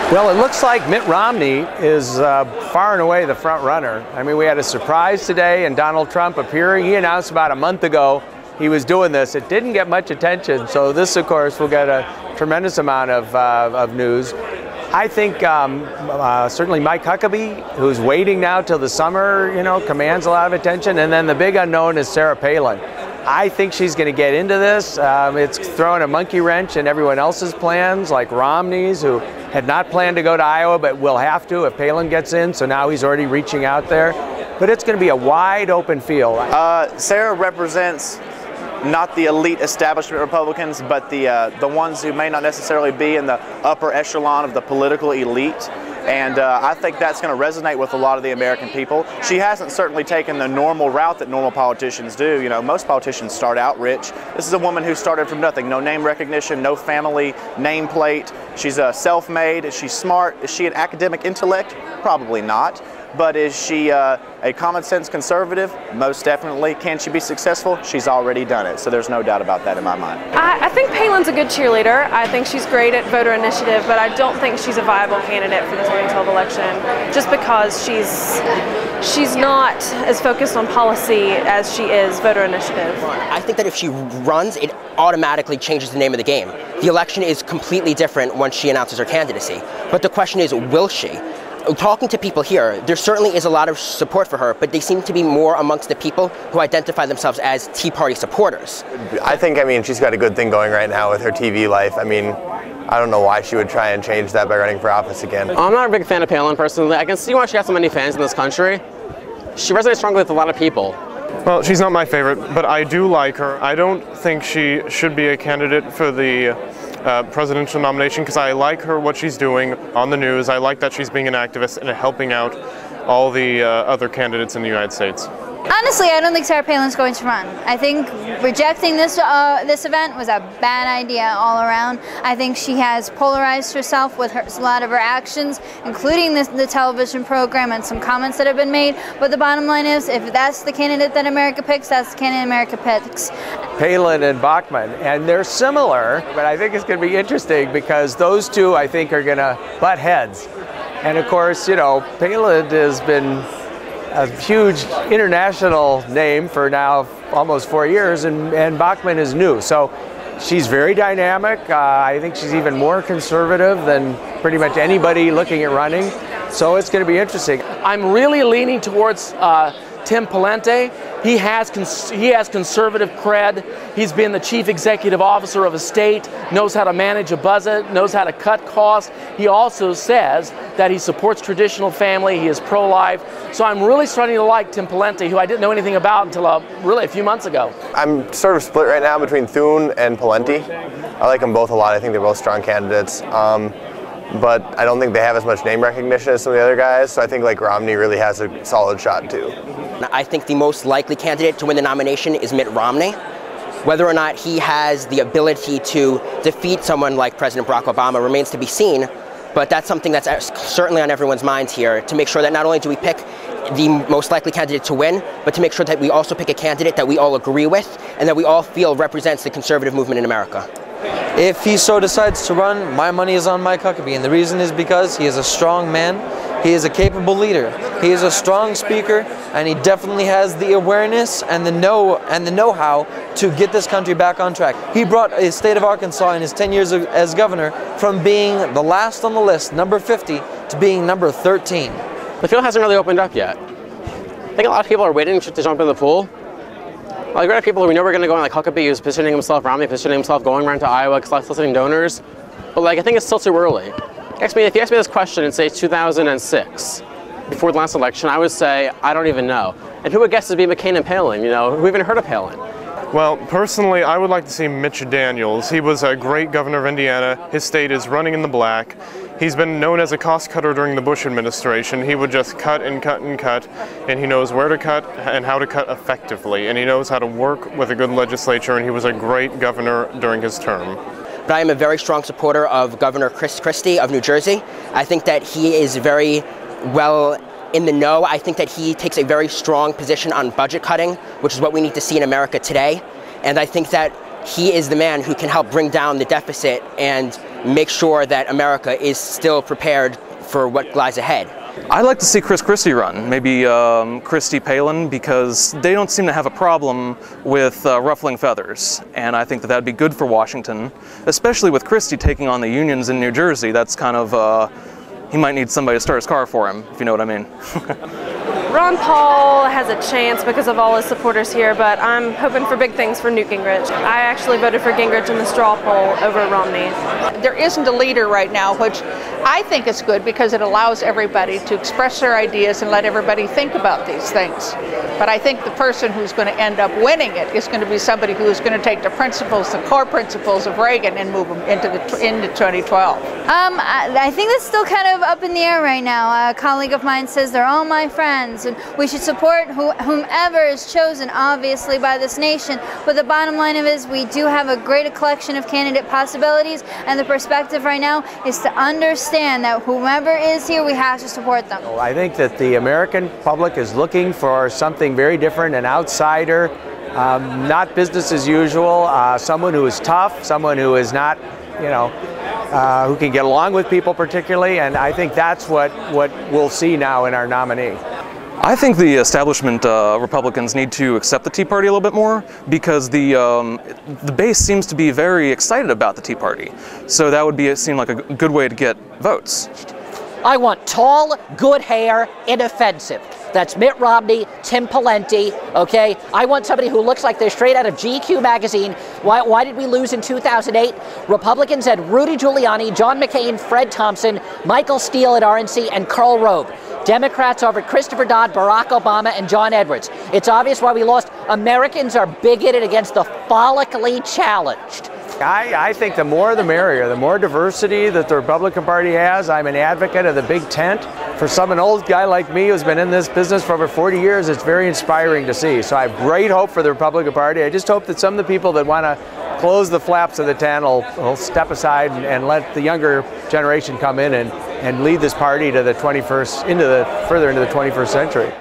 Well, it looks like Mitt Romney is far and away the front runner. I mean, we had a surprise today in Donald Trump appearing. He announced about a month ago he was doing this. It didn't get much attention, so this, of course, will get a tremendous amount of news. I think certainly Mike Huckabee, who's waiting now till the summer, commands a lot of attention. And then the big unknown is Sarah Palin. I think she's going to get into this. It's throwing a monkey wrench in everyone else's plans, like Romney's, who had not planned to go to Iowa, but will have to if Palin gets in. So now he's already reaching out there. But it's going to be a wide open field. Sarah represents not the elite establishment Republicans, but the ones who may not necessarily be in the upper echelon of the political elite. And I think that's going to resonate with a lot of the American people. She hasn't certainly taken the normal route that normal politicians do. Most politicians start out rich. This is a woman who started from nothing. No name recognition, no family nameplate. She's self-made. Is she smart? Is she an academic intellect? Probably not. But is she a common sense conservative? Most definitely. Can she be successful? She's already done it. So there's no doubt about that in my mind. I think Palin's a good cheerleader. I think she's great at voter initiative, but I don't think she's a viable candidate for the 2012 election just because she's not as focused on policy as she is voter initiative. I think that if she runs, it automatically changes the name of the game. The election is completely different once she announces her candidacy. But the question is, will she? Talking to people here, there certainly is a lot of support for her, but they seem to be more amongst the people who identify themselves as Tea Party supporters. I think, she's got a good thing going right now with her TV life. I don't know why she would try and change that by running for office again. I'm not a big fan of Palin personally. I can see why she has so many fans in this country. She resonates strongly with a lot of people. Well, she's not my favorite, but I do like her. I don't think she should be a candidate for the presidential nomination because I like what she's doing on the news. I like that she's being an activist and helping out all the other candidates in the United States. Honestly, I don't think Sarah Palin's going to run. I think rejecting this event was a bad idea all around. I think she has polarized herself with a lot of her actions, including the television program and some comments that have been made. But the bottom line is, if that's the candidate that America picks, that's the candidate America picks. Palin and Bachmann, and they're similar, but I think it's going to be interesting because those two, I think, are going to butt heads. And of course, Palin has been a huge international name for now almost 4 years, and Bachmann is new. So she's very dynamic. I think she's even more conservative than pretty much anybody looking at running. So it's going to be interesting. I'm really leaning towards Tim Pawlenty. He has conservative cred. He's been the chief executive officer of a state, knows how to manage a budget, knows how to cut costs. He also says that he supports traditional family, he is pro-life. So I'm really starting to like Tim Pawlenty, who I didn't know anything about until really a few months ago. I'm sort of split right now between Thune and Pawlenty. I like them both a lot. I think they're both strong candidates. But I don't think they have as much name recognition as some of the other guys, so I think Romney really has a solid shot too. I think the most likely candidate to win the nomination is Mitt Romney. Whether or not he has the ability to defeat someone like President Barack Obama remains to be seen, but that's something that's certainly on everyone's minds here, to make sure that not only do we pick the most likely candidate to win, but to make sure that we also pick a candidate that we all agree with and that we all feel represents the conservative movement in America. If he so decides to run, my money is on Mike Huckabee, and the reason is because he is a strong man, he is a capable leader, he is a strong speaker, and he definitely has the awareness and the know-how to get this country back on track. He brought the state of Arkansas in his 10 years as governor from being the last on the list, number 50, to being number 13. The field hasn't really opened up yet. I think a lot of people are waiting to jump in the pool. Like, there are people who we know we're going to go on, like Huckabee, who's positioning himself, Romney positioning himself, going around to Iowa, soliciting donors. But I think it's still too early. If you ask me this question in, say, 2006, before the last election, I would say, I don't even know. And who would guess to be McCain and Palin? Who even heard of Palin? Well, personally, I would like to see Mitch Daniels. He was a great governor of Indiana. His state is running in the black. He's been known as a cost cutter during the Bush administration. He would just cut and cut and cut, and he knows where to cut and how to cut effectively, and he knows how to work with a good legislature, and he was a great governor during his term. But I am a very strong supporter of Governor Chris Christie of New Jersey. I think that he is very well in the know. I think that he takes a very strong position on budget cutting, which is what we need to see in America today. And I think that he is the man who can help bring down the deficit and make sure that America is still prepared for what lies ahead. I'd like to see Chris Christie run, maybe Christie Palin, because they don't seem to have a problem with ruffling feathers, and I think that that'd be good for Washington, especially with Christie taking on the unions in New Jersey. That's kind of, he might need somebody to start his car for him, if you know what I mean. Ron Paul has a chance because of all his supporters here, but I'm hoping for big things for Newt Gingrich. I actually voted for Gingrich in the straw poll over Romney. There isn't a leader right now, which I think is good because it allows everybody to express their ideas and let everybody think about these things. But I think the person who's going to end up winning it is going to be somebody who is going to take the principles, the core principles of Reagan, and move them into 2012. I think that's still kind of up in the air right now. A colleague of mine says they're all my friends, and we should support whomever is chosen, obviously, by this nation. But the bottom line of it is we do have a great collection of candidate possibilities, and the perspective right now is to understand that whomever is here, we have to support them. I think that the American public is looking for something very different, an outsider, not business as usual, someone who is tough, someone who is not, you know, who can get along with people particularly, and I think that's what we'll see now in our nominee. I think the establishment Republicans need to accept the Tea Party a little bit more, because the base seems to be very excited about the Tea Party. So that would seem like a good way to get votes. I want tall, good hair, inoffensive. That's Mitt Romney, Tim Pawlenty, okay? I want somebody who looks like they're straight out of GQ magazine. Why did we lose in 2008? Republicans had Rudy Giuliani, John McCain, Fred Thompson, Michael Steele at RNC, and Karl Rove. Democrats over Christopher Dodd, Barack Obama, and John Edwards. It's obvious why we lost. Americans are bigoted against the follically challenged. I think the more the merrier, the more diversity that the Republican Party has. I'm an advocate of the big tent. For an old guy like me who's been in this business for over 40 years, it's very inspiring to see. So I have great hope for the Republican Party. I just hope that some of the people that want to close the flaps of the tent will step aside and let the younger generation come in and lead this party to the 21st, further into the 21st century.